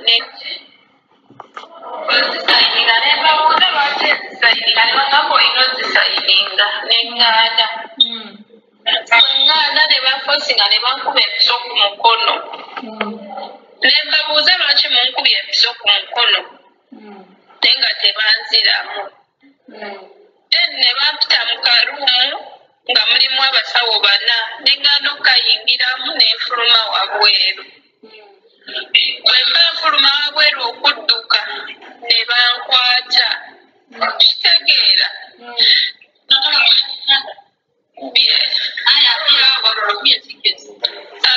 ne zisayininga ne mbabuuza lwaki ezisayininga ne bagamba olina ozisayininga ne ŋŋaana ŋŋaana ne banfosinga ne bankuba empiso ku mukono ne mbabuuza lwaki munkubye empiso ku mukono naye nga tebanziramu ne bampita mu karuumu nga mulimu abasawo 4 ne ŋŋaana okayingiramu ne nfuluma wabweru bwe mba nfuluma wabweru okudduka ne bankwata kitegeera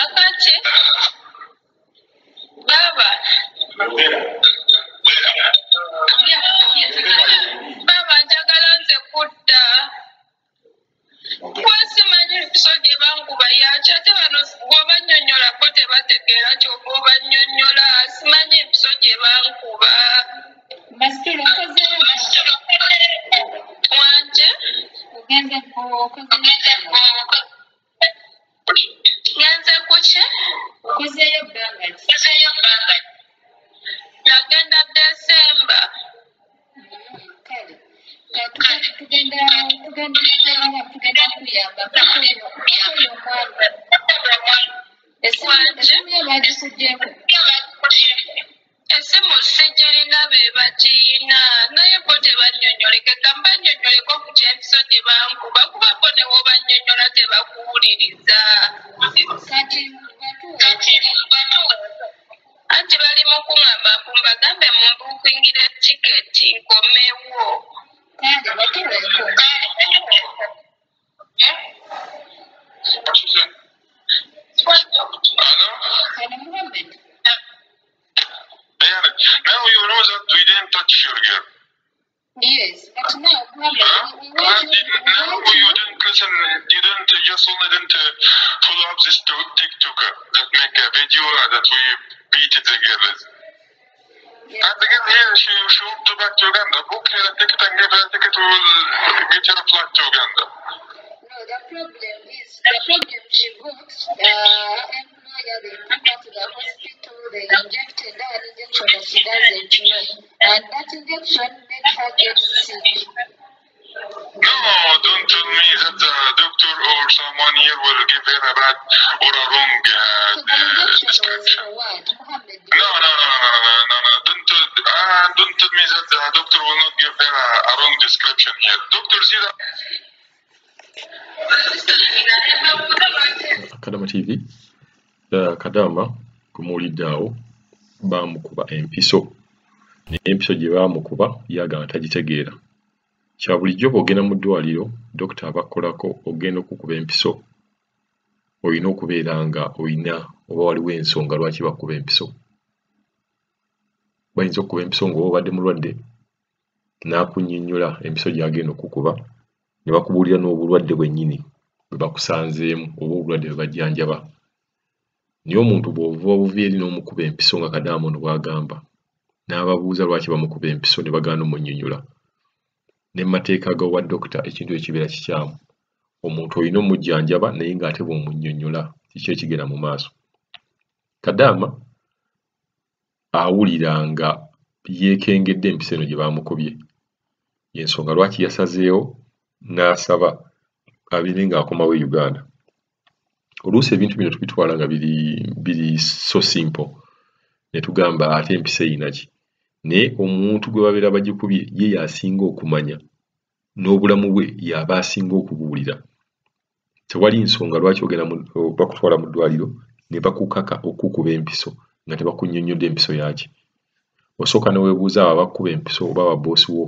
akati baba njagala nze kudda kwasimanyi empiso gye bankuba yaki ate bano bw'obannyonnyolako tebategeera kyova obannyonnyola simanyi empiso gye bankuba wanje ngenze kuki nagenda Desemba esimu sigirina be bagiyina naye bo tebannyonnyoleke kambannyonnyoleko ku kyempiso gye bankuba kuba bo ne wobannyonnyola tebakuwuliriza anti bali mu kuŋŋamba mbagambe mumbuukingire tiketi nkomewo Now you know that we didn't touch your girl. Yes, but now, Now you didn't listen, you didn't follow up this TikToker that make a video that we beat the girls. yes. And the girl here, she went to back to Uganda. Book her a ticket and give her a ticket, will get her a flight to Uganda. No, the problem she got, employer, they took her to the hospital, they injected her an injection that she doesn't know. And that injection made her get sick. No, don't tell me that the doctor or someone here will give her a bad or a wrong So the injection was description. for what? Mohammed? No. Don't tell me that the doctor will not give her a wrong description here. Doctor Zira. Kadama TV Kadama kumuwulidde awo baamukuba empiso naye empiso gye baamukuba yagamba tagitegeera kya bulijjo bw'ogenda mu ddwaliro dokita abakolako ogenda okukuba empiso olina okubeera nga olina oba waliwo ensonga lwaki bakuba empiso bayinza okukuba empiso ng'oba obadde mulwadde n'akunnyonnyola empiso gy'agenda okukuba ne bakubuulira n'obulwadde bwennyini bwe bakusanzeemu oba obulwadde bwe bajjanjaba naye omuntu bw'ova obuviiri n'omukuba empiso nga Kadaama ono bw'agamba n'ababuuza lwaki bamukuba empiso ne bagaana omunnyonnyola ne mu mateeka g'owa dokita ekintu ekibeera kikyamu omuntu olina omujjanjaba naye ng'ate bw'omunnyonnyola kiki ekigenda mu maaso Kadaama awulira nga yeekengedde empiso eno gye baamukubye y'ensonga lwaki yasazeewo n'asaba abeere ng'akomawo e Uganda oluusi ebintu bino tubitwala nga biri so simple ne tugamba ate empisa eyina ki naye omuntu gwe babeera bagikubye ye y'asinga okumanya n'obulamu bwe y'aba asinga okubuulira tewali nsonga lwaki ogenda bakutwala mu ddwaliro ne bakukaka okukuba empiso nga tebakunnyonnyodde empiso yaki osooka ne weebuuza abo abakuba empiso oba ababoosi wo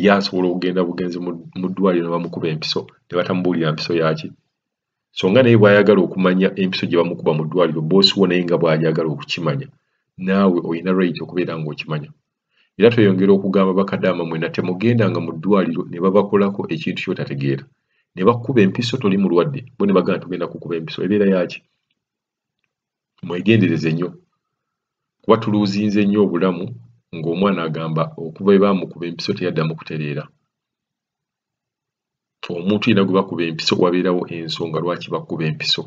ye asobola okugenda bugenzi mu ddwaliro ne bamukuba empiso ne batamubuulira mpiso yaki so nga naye bw'ayagala okumanya empiso gye bamukuba mu ddwaliro boosi wo naye nga bw'ayagala okukimanya naawe olina right okubeera ng'okimanya era tweyongera okugamba bakadaama mwena temugendanga mu ddwaliro ne babakolako ekintu ky'otategeera ne bakuba empiso toli mulwadde bo ne bagamba tugenda kukuba empiso ebeera yaki mwegendereze nnyo kuba tuluuzinze nnyo obulamu ng'omwana agamba okuva bwe baamukuba empiso teyaddamu kutereera omuntu yenna gwe bakuba empiso wabeerawo ensonga lwaki bakuba empiso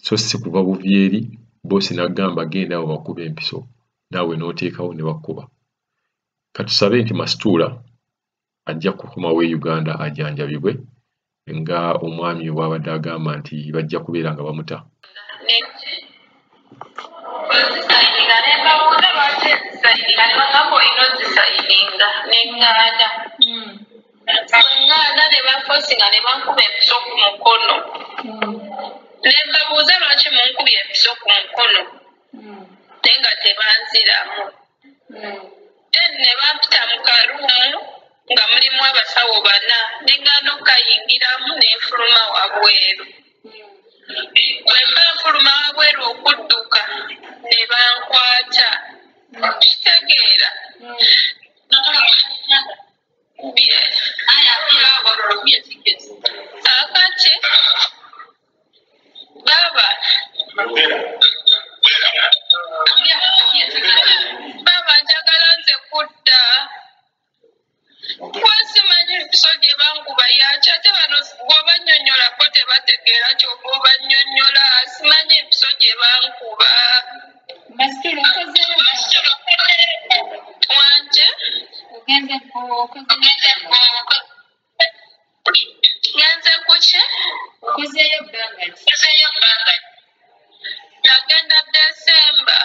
so si kuva buvyeri boosi n'agamba genda awo bakuba empiso naawe n'oteekawo ne bakkuba. Katusabe nti Masituula ajja kukomawo e Uganda ajanjabibwe nga omwami bw'abadde agamba nti bajja kubeera nga bamuta. Nganda ne bafosinga ne bankuba empiso ku mukono. Ne mbabuuza lwaki munkubye empiso ku mukono naye nga tebanziramu. Ne bampita mu karuumu nga mulimu abasawo 4 ne nganda okukayingiramu ne nfuluma wabweru. Bwe mba nfuluma wabweru okudduka ne bankwata. Kitegeera? Akati baba njagala nze kudda kuba simanyi empiso gye bankuba yaki ate bano bw'obannyonnyolako tebategeera ky'oba obannyonnyola. Simanyi empiso gye bankuba. Wanje ngenze ku ki? Nagenda Desemba.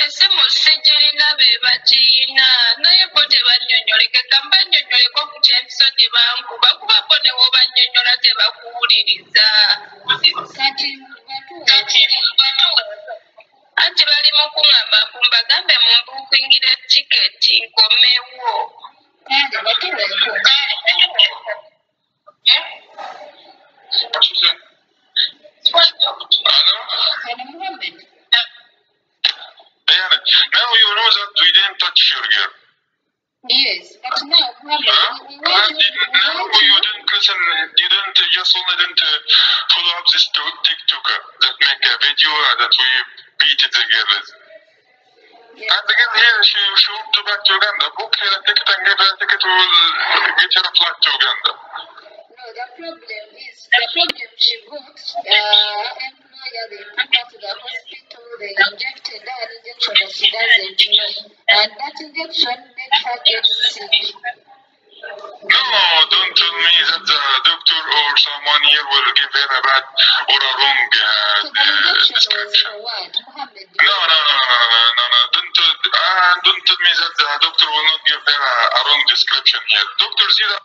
Esimu sigirina be bagiyina naye bo tebannyonnyoleke gamba nnyonnyoleko ku ky'empiso gye bankuba kuba bo ne wobannyonnyola tebakuwuliriza. Anti bali mu kuŋŋamba mbagambe mumbuukingire tiketi nkomewo. Now you know that we didn't touch your girl. Yes, but now, Now you didn't listen, you didn't follow up this TikToker that make a video that we beat the girls. And the girl here, she went to back to Uganda. Book her a ticket and give her a ticket, will get her a flight to Uganda. no, the problem she booked, employer, they took her to the hospital, they injected her an injection that she doesn't know. And that injection made her get sick. No, don't tell me that the doctor or someone here will give her a bad or a wrong So the injection was description. for what? Mohammed? No. Don't tell me that the doctor will not give her a wrong description here. Doctor, see that